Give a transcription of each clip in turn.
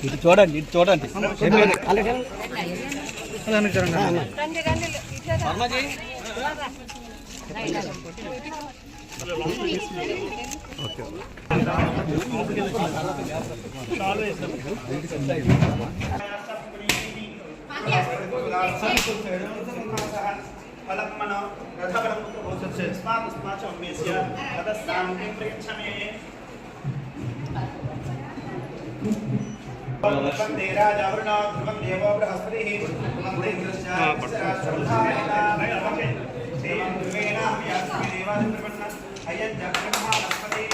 ఇటు చూడండి, ఇటు చూడండి. ఫలమనో రథబలముతో ఓసత్సే స్మాత్ స్మాచ మేస్య తదస్సాం ప్రియచ్చమే వందే రాజావరుణో ధ్రువం దేవో బృహస్పతిః వందే ఇంద్రశ్చాస్రాజుల్లాయనా నయమకే దేవం ధ్రువేణ వ్యాస్మి దేవాదిత్రవన్న అయం జగ్రహ వస్పతిః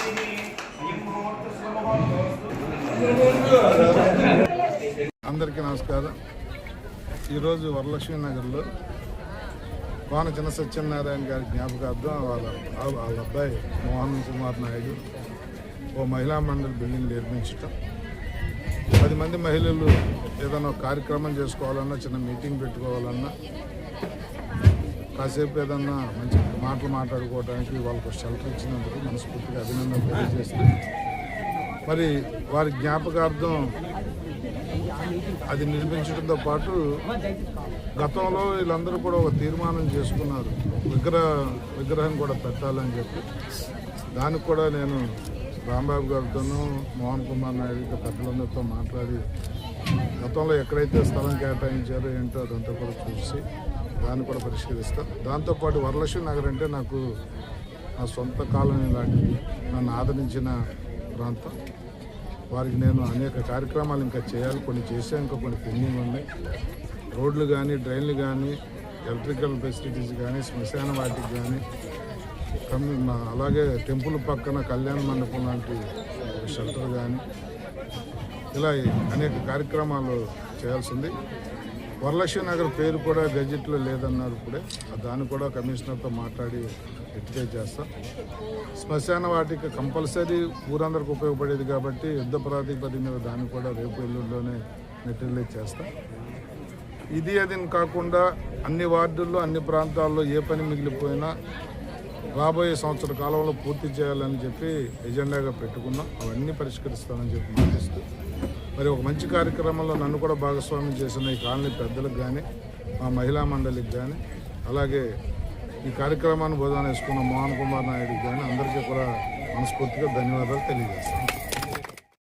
అయం ముహూర్తస్వ ముహూర్తోస్తు. అందరికీ నమస్కారం. ఈరోజు వరలక్ష్మీ నగర్లో కోన చిన్న సత్యనారాయణ గారి జ్ఞాపకార్థం వాళ్ళ అబ్బాయి మోహన్ కుమార్ నాయుడు ఓ మహిళా మండలి బిల్డింగ్ నిర్మించటం, 10 మంది మహిళలు ఏదైనా ఒక కార్యక్రమం చేసుకోవాలన్నా, చిన్న మీటింగ్ పెట్టుకోవాలన్నా, కాసేపు ఏదన్నా మంచి మాటలు మాట్లాడుకోవడానికి వాళ్ళకు షెల్టర్ ఇచ్చినందుకు మనస్ఫూర్తిగా అభినందనలు తెలియజేస్తూ, మరి వారి జ్ఞాపకార్థం అది నిర్మించడంతో పాటు గతంలో వీళ్ళందరూ కూడా ఒక తీర్మానం చేసుకున్నారు, విగ్రహం కూడా పెట్టాలని చెప్పి. దానికి కూడా నేను రాంబాబు గారితోనూ మోహన్ కుమార్ నాయుడు పెద్దలందరితో మాట్లాడి గతంలో ఎక్కడైతే స్థలం కేటాయించారో ఏంటో అదంతా కూడా చూసి దాన్ని కూడా పరిష్కరిస్తాను. దాంతోపాటు వరలక్ష్మీ నగర్ అంటే నాకు నా సొంత కాలనీ లాంటిది, నన్ను ఆదరించిన ప్రాంతం. వారికి నేను అనేక కార్యక్రమాలు ఇంకా చేయాలి, కొన్ని చేశాను, ఇంకా కొన్ని పెండింగ్ ఉన్నాయి. రోడ్లు కానీ, డ్రైన్లు కానీ, ఎలక్ట్రికల్ ఫెసిలిటీస్ కానీ, శ్మశాన వాటికి కానీ, అలాగే టెంపుల్ పక్కన కళ్యాణ మండపం లాంటి షెల్టర్ కానీ, ఇలా అనేక కార్యక్రమాలు చేయాల్సింది. వరలక్ష్మీ నగర్ పేరు కూడా గెజెట్లో లేదన్నారు ఇప్పుడే, దాన్ని కూడా కమిషనర్తో మాట్లాడి రెక్టిఫై చేస్తాం. శ్మశాన వాటికి కంపల్సరీ ఊరందరికి ఉపయోగపడేది కాబట్టి యుద్ధ ప్రాతిపదిక మీద దాన్ని కూడా రేపు ఎల్లుండిలోనే మెటీరియలైజ్ చేస్తాం. ఇది అది కాకుండా అన్ని వార్డుల్లో, అన్ని ప్రాంతాల్లో ఏ పని మిగిలిపోయినా రాబోయే సంవత్సర కాలంలో పూర్తి చేయాలని చెప్పి ఎజెండాగా పెట్టుకున్నాం. అవన్నీ పరిష్కరిస్తామని చెప్పి మాటిస్తూ, మరి ఒక మంచి కార్యక్రమంలో నన్ను కూడా భాగస్వామ్యం చేసిన ఈ కాలనీ పెద్దలకు కానీ, మా మహిళా మండలికి కానీ, అలాగే ఈ కార్యక్రమాన్ని బోధన వేసుకున్న మోహన్ కుమార్ నాయుడుకి కానీ అందరికీ కూడా మనస్ఫూర్తిగా ధన్యవాదాలు తెలియజేస్తాను.